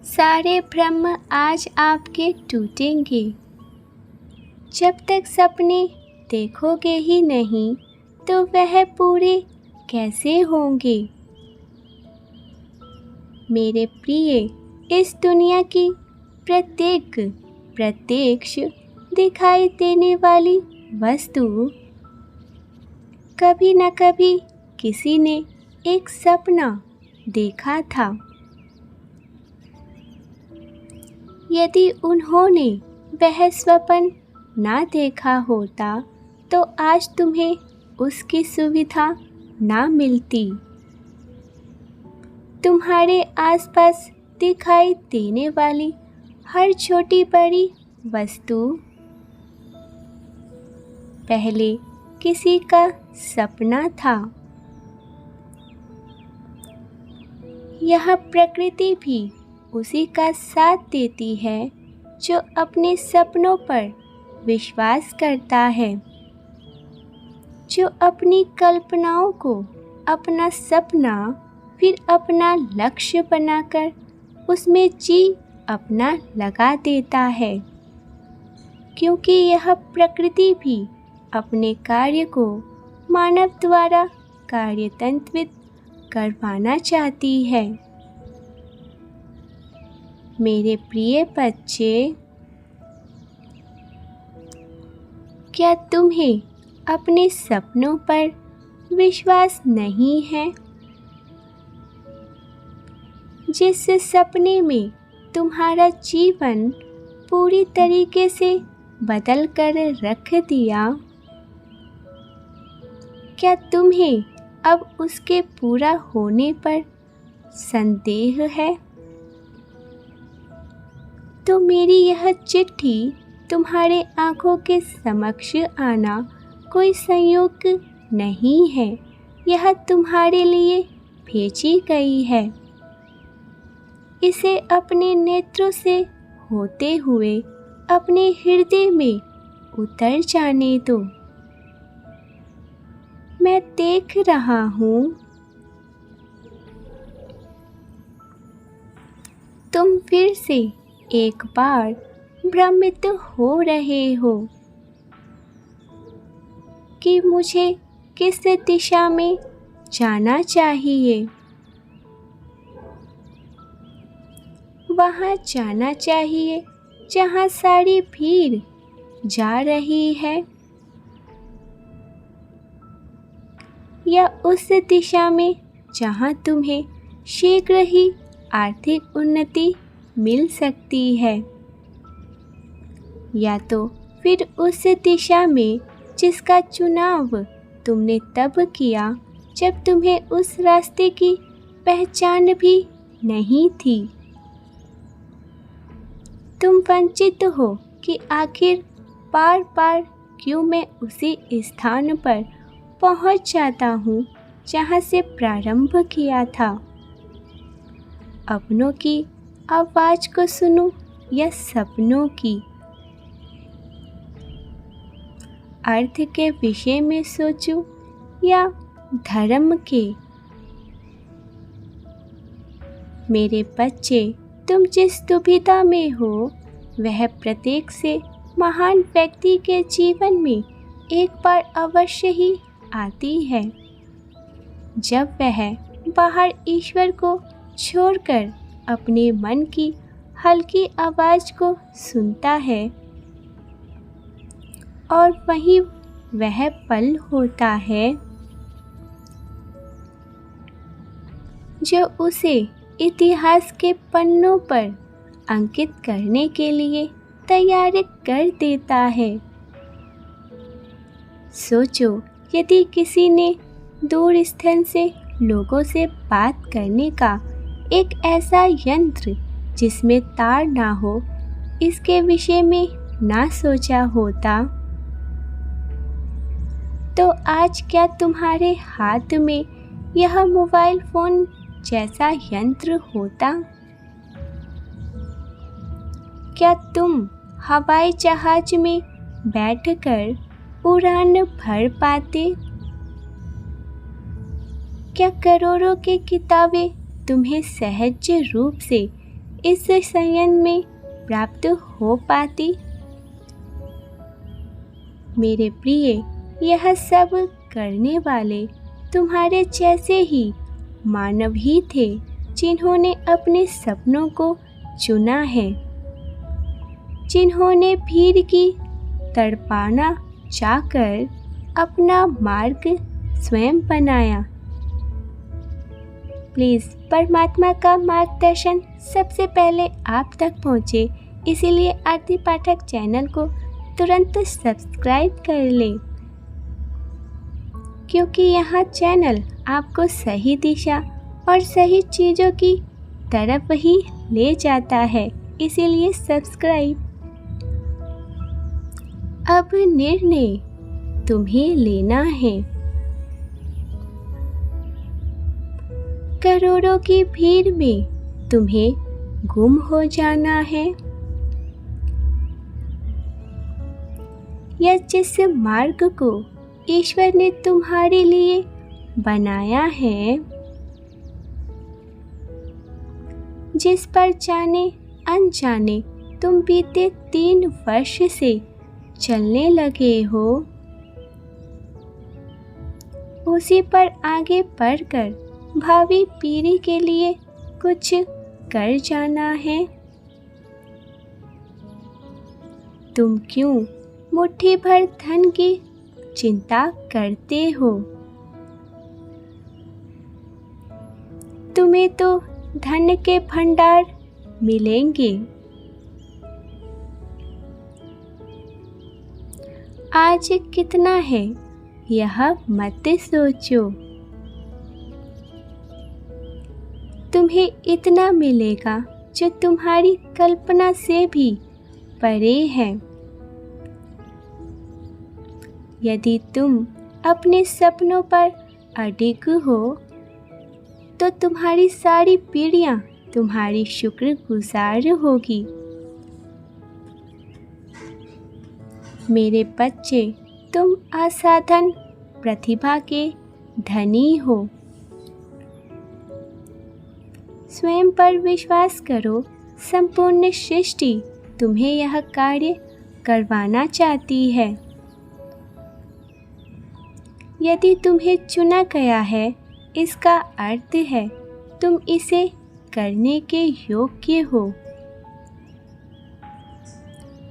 सारे भ्रम आज आपके टूटेंगे। जब तक सपने देखोगे ही नहीं तो वह पूरे कैसे होंगे। मेरे प्रिय, इस दुनिया की प्रत्येक प्रत्यक्ष दिखाई देने वाली वस्तु कभी न कभी किसी ने एक सपना देखा था। यदि उन्होंने वह स्वप्न ना देखा होता तो आज तुम्हें उसकी सुविधा ना मिलती। तुम्हारे आसपास दिखाई देने वाली हर छोटी बड़ी वस्तु पहले किसी का सपना था। यह प्रकृति भी उसी का साथ देती है जो अपने सपनों पर विश्वास करता है, जो अपनी कल्पनाओं को अपना सपना फिर अपना लक्ष्य बनाकर उसमें जी अपना लगा देता है। क्योंकि यह प्रकृति भी अपने कार्य को मानव द्वारा कार्यन्वित करवाना चाहती है। मेरे प्रिय बच्चे, क्या तुम्हें अपने सपनों पर विश्वास नहीं है? जिस सपने में तुम्हारा जीवन पूरी तरीके से बदल कर रख दिया, क्या तुम्हें अब उसके पूरा होने पर संदेह है? तो मेरी यह चिट्ठी तुम्हारे आँखों के समक्ष आना कोई संयोग नहीं है, यह तुम्हारे लिए भेजी गई है। इसे अपने नेत्रों से होते हुए अपने हृदय में उतर जाने दो। मैं देख रहा हूँ तुम फिर से एक बार भ्रमित हो रहे हो कि मुझे किस दिशा में जाना चाहिए। वहाँ जाना चाहिए जहाँ सारी भीड़ जा रही है, या उस दिशा में जहाँ तुम्हें शीघ्र ही आर्थिक उन्नति मिल सकती है, या तो फिर उस दिशा में जिसका चुनाव तुमने तब किया जब तुम्हें उस रास्ते की पहचान भी नहीं थी। तुम वंचित हो कि आखिर बार बार क्यों मैं उसी स्थान पर पहुंच जाता हूँ जहाँ से प्रारंभ किया था। अपनों की आवाज़ को सुनो या सपनों की? अर्थ के विषय में सोचो या धर्म के? मेरे बच्चे, तुम जिस दुविधा में हो वह प्रत्येक से महान व्यक्ति के जीवन में एक बार अवश्य ही आती है, जब वह बाहर ईश्वर को छोड़कर अपने मन की हल्की आवाज़ को सुनता है, और वही वह पल होता है जो उसे इतिहास के पन्नों पर अंकित करने के लिए तैयार कर देता है। सोचो, यदि किसी ने दूर स्थान से लोगों से बात करने का एक ऐसा यंत्र जिसमें तार ना हो, इसके विषय में ना सोचा होता, तो आज क्या तुम्हारे हाथ में यह मोबाइल फ़ोन जैसा यंत्र होता? क्या तुम हवाई जहाज में बैठकर उड़ान भर पाते? क्या करोड़ों की किताबें तुम्हें सहज रूप से इस संयम में प्राप्त हो पाती। मेरे प्रिय, यह सब करने वाले तुम्हारे जैसे ही मानव ही थे जिन्होंने अपने सपनों को चुना है, जिन्होंने भीड़ की तड़पाना चाहकर अपना मार्ग स्वयं बनाया। प्लीज़ परमात्मा का मार्गदर्शन सबसे पहले आप तक पहुँचे, इसीलिए आरती पाठक चैनल को तुरंत सब्सक्राइब कर लें, क्योंकि यह चैनल आपको सही दिशा और सही चीज़ों की तरफ ही ले जाता है, इसीलिए सब्सक्राइब। अब निर्णय तुम्हें लेना है। करोड़ों की भीड़ में तुम्हें गुम हो जाना है, या जिस मार्ग को ईश्वर ने तुम्हारे लिए बनाया है, जिस पर जाने अनजाने तुम बीते 3 वर्ष से चलने लगे हो, उसी पर आगे बढ़कर भावी पीढ़ी के लिए कुछ कर जाना है। तुम क्यों मुट्ठी भर धन की चिंता करते हो? तुम्हें तो धन के भंडार मिलेंगे। आज कितना है यह मत सोचो, तुम्हें इतना मिलेगा जो तुम्हारी कल्पना से भी परे है। यदि तुम अपने सपनों पर अडिग हो तो तुम्हारी सारी पीढ़ियां तुम्हारी शुक्रगुजार होगी। मेरे बच्चे, तुम असाधारण प्रतिभा के धनी हो। स्वयं पर विश्वास करो, संपूर्ण सृष्टि तुम्हें यह कार्य करवाना चाहती है। यदि तुम्हें चुना गया है, इसका अर्थ है तुम इसे करने के योग्य हो।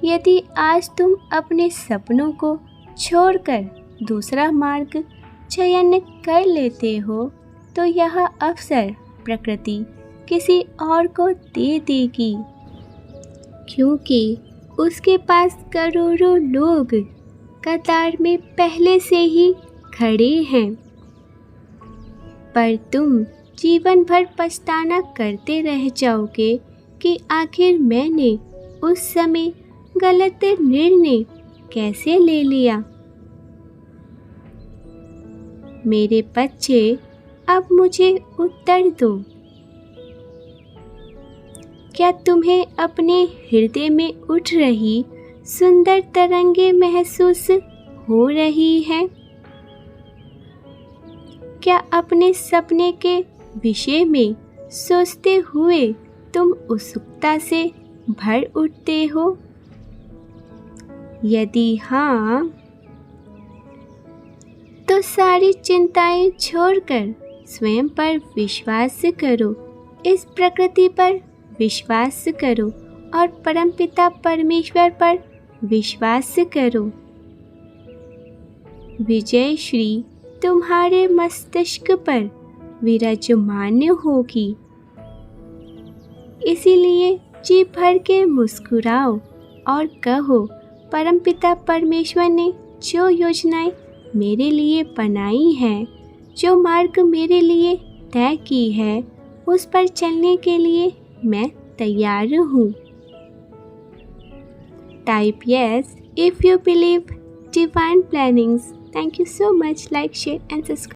यदि आज तुम अपने सपनों को छोड़कर दूसरा मार्ग चयन कर लेते हो, तो यह अवसर प्रकृति किसी और को दे देगी, क्योंकि उसके पास करोड़ों लोग कतार में पहले से ही खड़े हैं। पर तुम जीवन भर पछताना करते रह जाओगे कि आखिर मैंने उस समय गलत निर्णय कैसे ले लिया। मेरे बच्चे, अब मुझे उत्तर दो, क्या तुम्हें अपने हृदय में उठ रही सुंदर तरंगे महसूस हो रही है? क्या अपने सपने के विषय में सोचते हुए तुम उत्सुकता से भर उठते हो? यदि हाँ, तो सारी चिंताएं छोड़कर स्वयं पर विश्वास करो, इस प्रकृति पर विश्वास करो और परमपिता परमेश्वर पर विश्वास करो। विजय श्री तुम्हारे मस्तिष्क पर विराजमान होगी। इसीलिए जी भर के मुस्कुराओ और कहो, परमपिता परमेश्वर ने जो योजनाएं मेरे लिए बनाई हैं, जो मार्ग मेरे लिए तय की है, उस पर चलने के लिए मैं तैयार हूँ। Type yes if you believe divine plannings. Thank you so much. Like, share and subscribe.